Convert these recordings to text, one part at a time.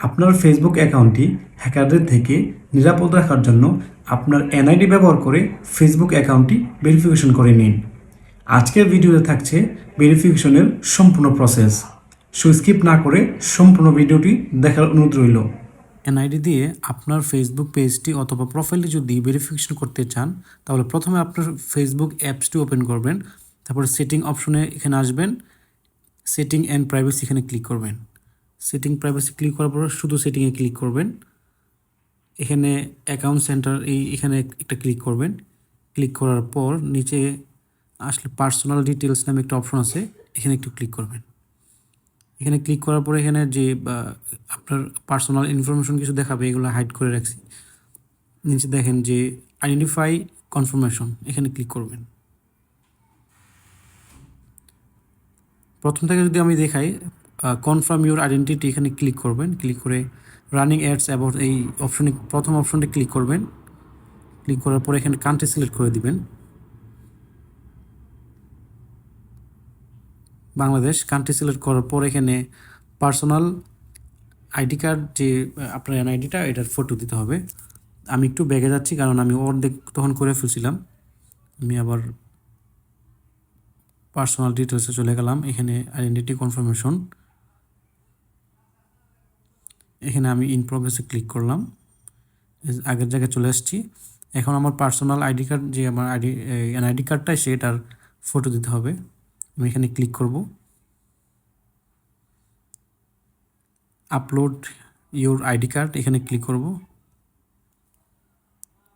আপনার ফেসবুক অ্যাকাউন্টটি হ্যাকারদের থেকে নিরাপদ রাখার জন্য আপনার এনআইডি ব্যবহার করে ফেসবুক অ্যাকাউন্টটি ভেরিফিকেশন করে নিন। আজকের ভিডিওতে থাকছে ভেরিফিকেশনের সম্পূর্ণ প্রসেস। সো স্কিপ না করে সম্পূর্ণ ভিডিওটি দেখার অনুরোধ রইল। এনআইডি দিয়ে আপনার ফেসবুক পেজটি অথবা প্রোফাইলটি যদি ভেরিফিকেশন করতে চান তাহলে প্রথমে আপনার ফেসবুক অ্যাপসটি ওপেন করবেন, তারপরে সেটিং অপশনে এখানে আসবেন, সেটিং অ্যান্ড প্রাইভেসি এখানে ক্লিক করবেন। সেটিং প্রাইভেসি ক্লিক করার পর শুধু সেটিংয়ে ক্লিক করবেন। এখানে অ্যাকাউন্ট সেন্টার এখানে একটা ক্লিক করবেন। ক্লিক করার পর নিচে আসলে পার্সোনাল ডিটেলস নামে একটা অপশন আছে, এখানে একটু ক্লিক করবেন। এখানে ক্লিক করার পরে এখানে যে আপনার পার্সোনাল ইনফরমেশন কিছু দেখাবে, এগুলো হাইড করে রাখছি। নিচে দেখেন যে আইডেন্টিফাই কনফার্মেশন, এখানে ক্লিক করবেন। প্রথম থেকে যদি আমি দেখাই কনফার্ম ইউর আইডেন্টিটি, এখানে ক্লিক করবেন। ক্লিক করে রানিং অ্যাডস অ্যাবাউট এই অপশনে প্রথম অপশনটা ক্লিক করবেন। ক্লিক করার পরে এখানে কান্ট্রি সিলেক্ট করে দিবেন, বাংলাদেশ। কান্ট্রি সিলেক্ট করার পর এখানে পার্সোনাল আইডি কার্ড, যে আপনার এনআইডিটা, এটার ফটো দিতে হবে। আমি একটু ব্যাগে যাচ্ছি কারণ আমি অর্ধেক তখন করে ফেলছিলাম। আমি আবার পার্সোনাল ডিটেলসে চলে গেলাম। এখানে আইডেন্টিটি কনফার্মেশন, এখানে আমি ইন প্রোগ্রেসে ক্লিক করলাম, আগের জায়গায় চলে আসছি। এখন আমার পার্সোনাল আইডি কার্ড, যে আমার এনআইডি কার্ডটা, সেটার ফটো দিতে হবে। আমি এখানে ক্লিক করব, আপলোড ইউর আইডি কার্ড, এখানে ক্লিক করব,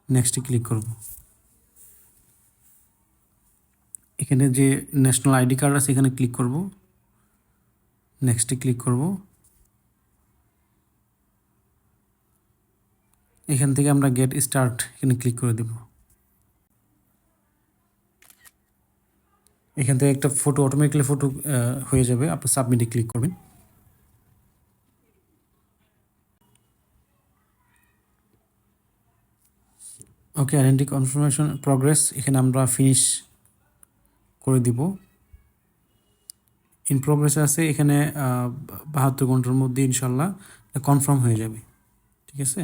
নেক্সটে ক্লিক করব। এখানে যে ন্যাশনাল আইডি কার্ড আছে এখানে ক্লিক করব, নেক্সটে ক্লিক করব। এখান থেকে আমরা গেট স্টার্ট এখানে ক্লিক করে দেব। এখান থেকে একটা ফটো অটোমেটিক্যালি ফটো হয়ে যাবে, আপনি সাবমিটে ক্লিক করবেন। ওকে, আইডেন্টি কনফার্মেশন প্রগ্রেস, এখানে আমরা ফিনিশ করে দিব। ইন প্রোগ্রেসে আছে, এখানে 72 ঘন্টার মধ্যে ইনশাল্লাহ কনফার্ম হয়ে যাবে। ঠিক আছে।